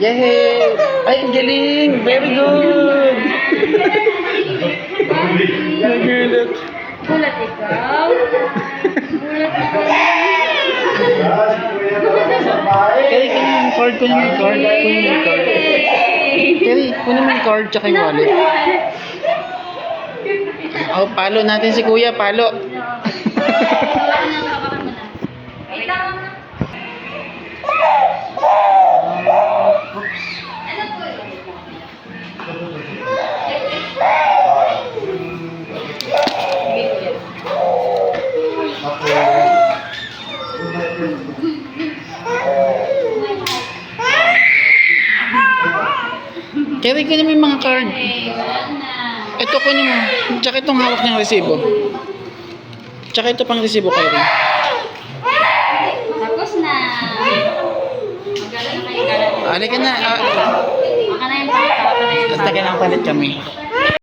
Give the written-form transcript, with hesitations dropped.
Yay! Ay, ang galing! Very good! Nagulat. Gulat ikaw. Gulat ikaw. Kaya kunin mo yung card, kunin mo yung card, kunin mo yung card. Kaya kunin mo yung card tsaka yung wallet. Oh, palo natin si Kuya, palo. Wait lang. Kaya kunin mo yung mga card. Ito kunin mo. Tsaka itong hawak niyang resibo. Tsaka ito pang resibo kayo rin. Tapos na. Magkala na kayo. Halika na. Baka na yung pangkapa na yung Basta kailangan palit kami.